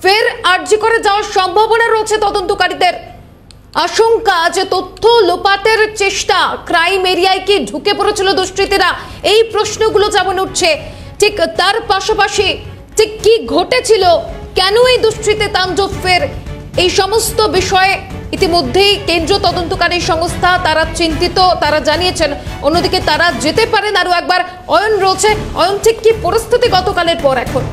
ফের আরজি করে যাওয়ার সম্ভাবনা রয়েছে তদন্তকারীদের। আশঙ্কা যে তথ্য লোপাটের চেষ্টা, ক্রাইম এরিয়ায় কি ঢুকে পড়েছিল দুষ্কৃতীরা, এই প্রশ্নগুলো যেমন উঠছে, ঠিক তার পাশাপাশি ঠিক কি ঘটেছিল, কেন এই দুষ্কৃতি তাণ্ডব, ফের এই সমস্ত বিষয়ে ইতিমধ্যেই কেন্দ্রীয় তদন্তকারী সংস্থা তারা চিন্তিত, তারা জানিয়েছেন। অন্যদিকে তারা যেতে পারেন আরো একবার। অয়ন রয়েছে। অয়ন, ঠিক কি পরিস্থিতি গতকালের পর এখন?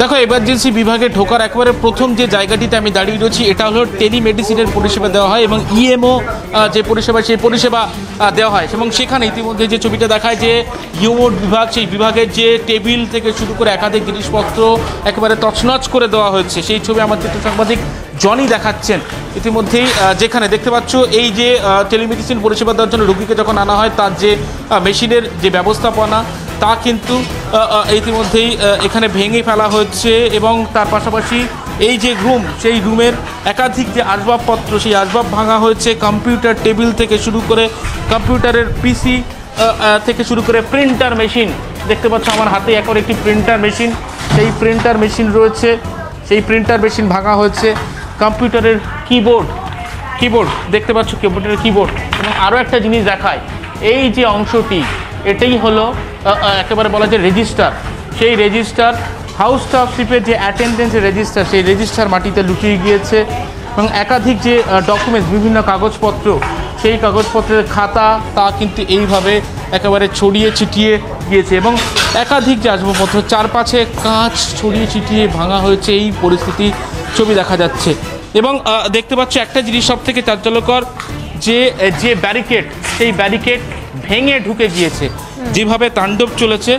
দেখো, এমার্জেন্সি বিভাগে ঢোকার একেবারে প্রথম যে জায়গাটিতে আমি দাঁড়িয়ে রয়েছি এটা হলো টেলিমেডিসিনের পরিষেবা দেওয়া হয় এবং ইএমও যে পরিষেবা, সেই পরিষেবা দেওয়া হয়। এবং সেখানে ইতিমধ্যে যে ছবিটা দেখায় যে ইউমোড বিভাগ, সেই বিভাগের যে টেবিল থেকে শুরু করে একাধিক জিনিসপত্র একেবারে তছনছ করে দেওয়া হয়েছে, সেই ছবি আমার চিত্র সাংবাদিক জনি দেখাচ্ছেন ইতিমধ্যেই। যেখানে দেখতে পাচ্ছ এই যে টেলিমেডিসিন পরিষেবা দেওয়ার জন্য রোগীকে যখন আনা হয় তার যে মেশিনের যে ব্যবস্থাপনা তা কিন্তু ইতিমধ্যেই এখানে ভেঙে ফেলা হচ্ছে এবং তার পাশাপাশি এই যে রুম, সেই রুমের একাধিক যে আসবাবপত্র, সেই আসবাব ভাঙা হয়েছে। কম্পিউটার টেবিল থেকে শুরু করে কম্পিউটারের পিসি থেকে শুরু করে প্রিন্টার মেশিন, দেখতে পাচ্ছ আমার হাতে এখন একটি প্রিন্টার মেশিন, সেই প্রিন্টার মেশিন রয়েছে, সেই প্রিন্টার মেশিন ভাঙা হয়েছে। কম্পিউটারের কিবোর্ড দেখতে পাচ্ছ, কম্পিউটারের কিবোর্ড। এবং আরও একটা জিনিস দেখায়, এই যে অংশটি, এটাই হলো একেবারে বলা যায় রেজিস্টার। সেই রেজিস্টার, হাউস স্টাফশিপের যে অ্যাটেন্ডেন্সের রেজিস্টার, সেই রেজিস্টার মাটিতে লুকিয়ে গিয়েছে। এবং একাধিক যে ডকুমেন্টস, বিভিন্ন কাগজপত্র, সেই কাগজপত্রের খাতা তা কিন্তু এইভাবে একেবারে ছড়িয়ে ছিটিয়ে গিয়েছে। এবং একাধিক যে আসবাবপত্র, চারপাশে কাঁচ ছড়িয়ে ছিটিয়ে ভাঙা হয়েছে, এই পরিস্থিতি ছবি দেখা যাচ্ছে। এবং দেখতে পাচ্ছ একটা জিনিস সব থেকে চাঞ্চল্যকর, যে ব্যারিকেড, সেই ব্যারিকেড ভেঙে ঢুকে গিয়েছে। যেভাবে তাণ্ডব চলেছে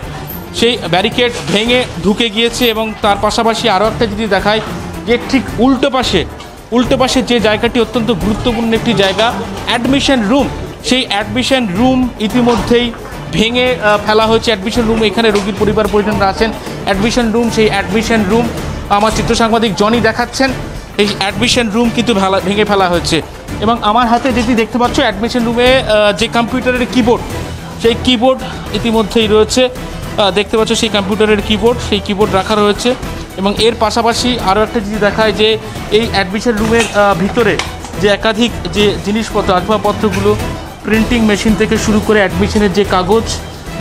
সেই ব্যারিকেড ভেঙে ঢুকে গিয়েছে। এবং তার পাশাপাশি আরও একটা জিনিস দেখায় যে ঠিক উল্টো পাশে যে জায়গাটি অত্যন্ত গুরুত্বপূর্ণ একটি জায়গা, অ্যাডমিশন রুম, সেই অ্যাডমিশন রুম ইতিমধ্যেই ভেঙে ফেলা হয়েছে। অ্যাডমিশন রুম, এখানে রোগীর পরিবার পরিজনরা আছেন। অ্যাডমিশন রুম, সেই অ্যাডমিশন রুম আমার চিত্র সাংবাদিক জনি দেখাচ্ছেন। এই অ্যাডমিশন রুম কিন্তু ভেঙে ফেলা হয়েছে। এবং আমার হাতে যেটি দেখতে পাচ্ছ, অ্যাডমিশন রুমে যে কম্পিউটারের কিবোর্ড, সেই কিবোর্ড ইতিমধ্যেই রয়েছে, দেখতে পাচ্ছ সেই কম্পিউটারের কিবোর্ড, সেই কিবোর্ড রাখা রয়েছে। এবং এর পাশাপাশি আরও একটা জিনিস দেখায় যে এই অ্যাডমিশন রুমের ভিতরে যে একাধিক যে জিনিসপত্র, আসবাবপত্রগুলো, প্রিন্টিং মেশিন থেকে শুরু করে অ্যাডমিশনের যে কাগজ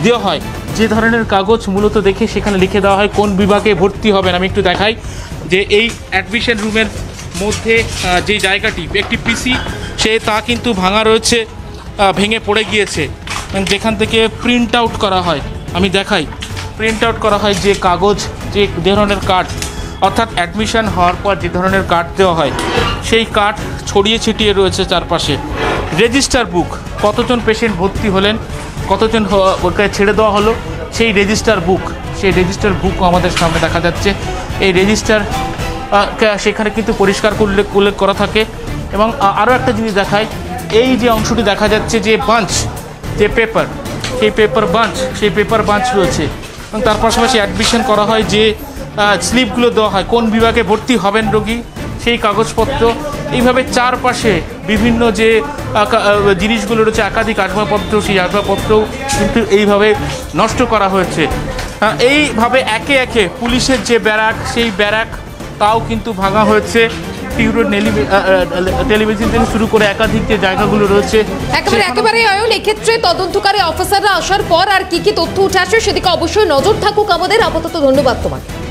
দেওয়া হয়, যে ধরনের কাগজ মূলত দেখে সেখানে লিখে দেওয়া হয় কোন বিভাগে ভর্তি হবেন। আমি একটু দেখাই যে এই অ্যাডমিশন রুমের মধ্যে যে জায়গাটি, একটি পিসি, তা কিন্তু ভাঙা রয়েছে, ভেঙে পড়ে গিয়েছে। যেখান থেকে প্রিন্ট আউট করা হয়, আমি দেখাই, প্রিন্ট আউট করা হয় যে কাগজ, যে ধরনের কার্ড, অর্থাৎ অ্যাডমিশন হওয়ার পর যে ধরনের কার্ড দেওয়া হয়, সেই কার্ড ছড়িয়ে ছিটিয়ে রয়েছে চারপাশে। রেজিস্টার বুক, কতজন পেশেন্ট ভর্তি হলেন, কতজন ওকে ছেড়ে দেওয়া হলো, সেই রেজিস্টার বুক আমাদের সামনে দেখা যাচ্ছে। এই রেজিস্টার সেখানে কিন্তু পরিষ্কার উল্লেখ করা থাকে। এবং আরও একটা জিনিস দেখায়, এই যে অংশটি দেখা যাচ্ছে যে বাঞ্চ, যে পেপার, সেই পেপার বাঞ্চ রয়েছে। এবং তার পাশাপাশি অ্যাডমিশন করা হয় যে স্লিপগুলো দেওয়া হয়, কোন বিভাগে ভর্তি হবেন রোগী, সেই কাগজপত্র। এইভাবে চারপাশে বিভিন্ন যে জিনিসগুলো রয়েছে, একাধিক আসবাবপত্র, সেই আসবাবপত্রও কিন্তু এইভাবে নষ্ট করা হয়েছে। এইভাবে একে একে পুলিশের যে ব্যারাক, সেই ব্যারাক তাও কিন্তু ভাঙা হয়েছে। টেলিভিশন থেকে শুরু করে একাধিক যে জায়গাগুলো রয়েছে, একেবারে অয়ন, এক্ষেত্রে তদন্তকারী অফিসাররা আসার পর আর কি তথ্য উঠে আসে সেদিকে অবশ্যই নজর থাকুক আমাদের। আপাতত ধন্যবাদ তোমাকে।